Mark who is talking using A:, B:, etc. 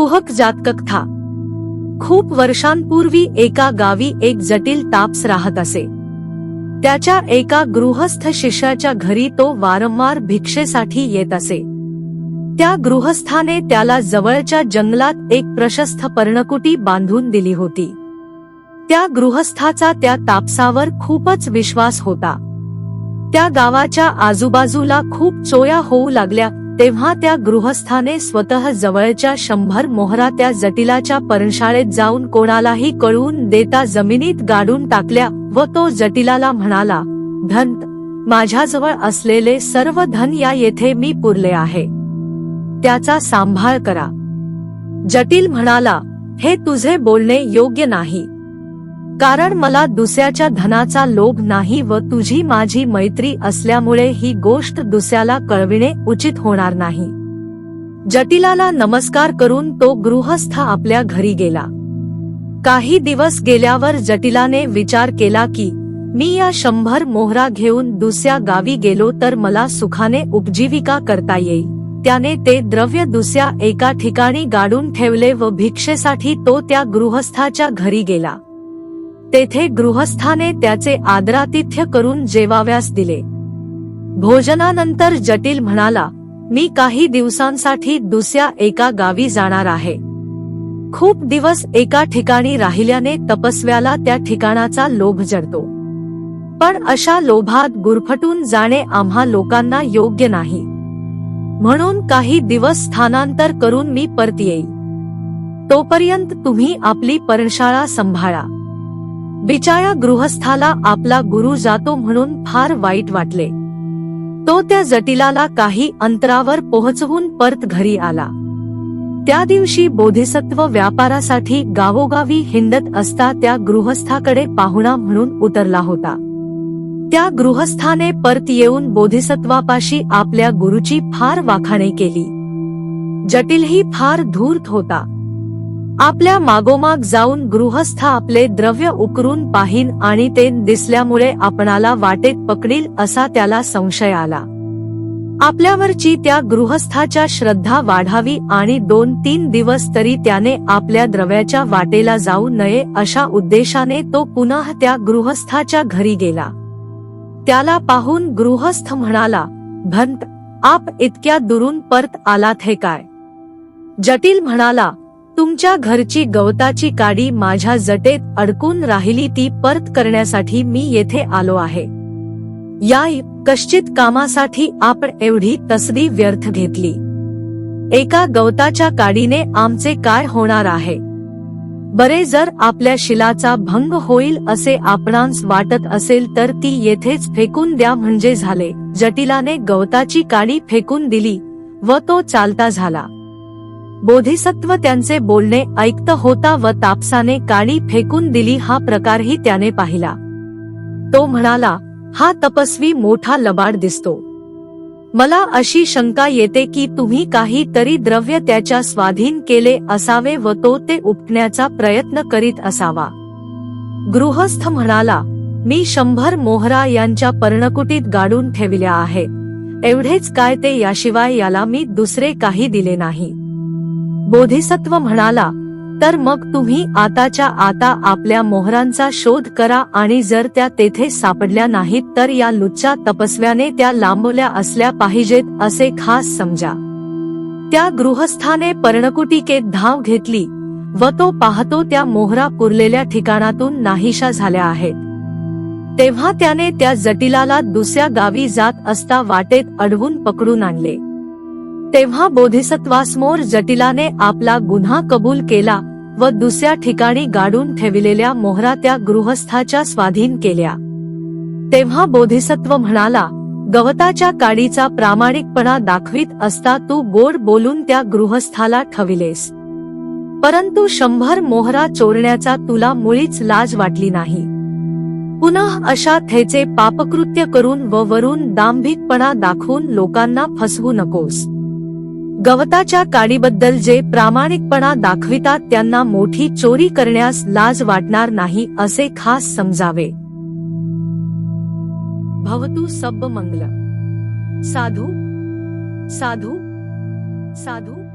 A: कुहक जातककथा। खूप वर्षांपूर्वी एका गावी एक जटिल तापस राहत असे। त्याच्या एका गृहस्थ शिष्याच्या घरी तो वारंवार भिक्षेसाठी येत असे। त्या गृहस्थाने त्याला जवळच्या जंगलात एक प्रशस्त पर्णकुटी बांधून दिली होती। त्या गृहस्थाचा त्या तापसावर खूपच विश्वास होता। त्या गावाच्या आजूबाजूला खूप चोया होऊ लागल्या तेव्हा त्या गृहस्थाने स्वतः जवळच्या 100 मोहरा त्या जटिलाच्या पर्णशाळेत जाऊन कोणालाही कळवून देता जमिनीत गाडून टाकल्या व तो जटिलाला म्हणाला, धन्त, माझ्याजवळ असलेले सर्व धन या येथे मी पुरले आहे, त्याचा सांभाळ करा। जटिल म्हणाला, हे तुझे बोलणे योग्य नाही, कारण मला दुसऱ्याच्या धनाचा लोभ नाही व तुझी माझी मैत्री असल्यामुळे ही गोष्ट दुसऱ्याला कळविणे उचित होणार नाही। जटिलाला नमस्कार करून तो गृहस्थ आपल्या घरी गेला। काही दिवस गेल्यावर जटिलाने विचार केला की मी या 100 मोहरा घेऊन दुसऱ्या गावी गेलो तर मला सुखाने उपजीविका करता येईल। त्याने ते द्रव्य दुसऱ्या एका ठिकाणी गाडून ठेवले व भिक्षेसाठी तो त्या गृहस्थाच्या घरी गेला। तेथे गृहस्थाने त्याचे आदरातिथ्य करून जेवाव्यास दिले। भोजनानंतर जटिल म्हणाला, मी काही दिवसांसाठी दुसऱ्या एका गावी जाणार आहे। खूप दिवस एका ठिकाणी राहिल्याने तपस्व्याला त्या ठिकाणाचा लोभ जडतो, पण अशा लोभात गुरफटून जाणे आम्हा लोकांना योग्य नाही, म्हणून काही दिवस स्थानांतर करून मी परत येईल। तोपर्यंत तुम्ही आपली पर्णशाळा सांभाळा। बिचाऱ्या गृहस्थाला आपला गुरु जातो म्हणून फार वाईट वाटले। तो त्या जटिलाला काही अंतरावर पोहोचवून परत घरी आला। त्या दिवशी बोधिसत्व व्यापारासाठी गावोगावी हिंडत असता त्या गृहस्थाकडे पाहुणा म्हणून उतरला होता। त्या गृहस्थाने परत येऊन बोधिसत्वापाशी आपल्या गुरुची फार वाखाणे केली। जटिलही फार धूर्त होता। आपल्या मागोमाग जाऊन गृहस्थ आपले द्रव्य उकरून पाहीन आणि ते दिसल्यामुळे आपणाला वाटेत पकडील असा त्याला संशय आला। आपल्यावरची त्या गृहस्थाच्या श्रद्धा वाढावी आणि 2-3 दिवस तरी त्याने आपल्या द्रव्याच्या वाटेला जाऊ नये अशा उद्देशाने तो पुन्हा त्या गृहस्थाच्या घरी गेला। त्याला पाहून गृहस्थ म्हणाला, धन्त, आप इतक्या दुरून परत आलात हे काय? जटिल म्हणाला, तुमच्या घरची गवताची काडी माझ्या जटेत अडकून राहिली ती परत करण्यासाठी मी येथे आलो आहे। या कश्चित कामासाठी आपण एवढी तसदी व्यर्थ घेतली। एका गवताच्या काडीने आमचे काय होणार आहे? बरे, जर आपल्या शिलाचा भंग होईल असे आपणास वाटत असेल तर ती येथेच फेकून द्या म्हणजे झाले। जटिलाने गवताची काडी फेकून दिली व तो चालता झाला। बोधिसत्व त्यांचे बोलणे ऐकत होता व तापसाने काडी फेकून दिली हा प्रकारही त्याने पाहिला। तो म्हणाला, हा तपस्वी मोठा लबाड दिसतो। मला अशी शंका येते की तुम्ही काही तरी द्रव्य त्याच्या स्वाधीन केले असावे व तो ते उपटण्याचा प्रयत्न करीत असावा। गृहस्थ म्हणाला, मी 100 मोहरा यांच्या पर्णकुटीत गाडून ठेवल्या आहेत, एवढेच काय ते, याशिवाय याला मी दुसरे काही दिले नाही। बोधिसत्व म्हणाला, तर मग तुम्ही आताच्या आता आपल्या मोहरांचा शोध करा आणि जर त्या तेथे सापडल्या नाहीत तर या लुच्चा तपस्व्याने त्या लांबवल्या असल्या पाहिजेत असे खास समजा। त्या गृहस्थाने पर्णकुटीकेत धाव घेतली व तो पाहतो त्या मोहरा पुरलेल्या ठिकाणातून नाहीशा झाल्या आहेत। तेव्हा त्याने त्या जटिलाला दुसऱ्या गावी जात असता वाटेत अडवून पकडून आणले। तेव्हा बोधिसत्वासमोर जटिलाने आपला गुन्हा कबूल केला व दुसऱ्या ठिकाणी गाडून ठेवलेल्या मोहरा त्या गृहस्थाच्या स्वाधीन केल्या। तेव्हा बोधिसत्व म्हणाला, गवताच्या काडीचा प्रामाणिकपणा दाखवित असता तू गोड बोलून त्या गृहस्थाला ठविलेस, परंतु 100 मोहरा चोरण्याचा तुला मुळीच लाज वाटली नाही। पुन्हा अशा थेचे पापकृत्य करून व वरून दांभिकपणा दाखवून लोकांना फसवू नकोस। गवताच्या काडीबद्दल जे प्रामाणिकपणा दाखवितात त्यांना मोठी चोरी करण्यास लाज वाटणार नाही असे खास समजावे। भवतु सब्ब मंगल। साधु साधु साधु।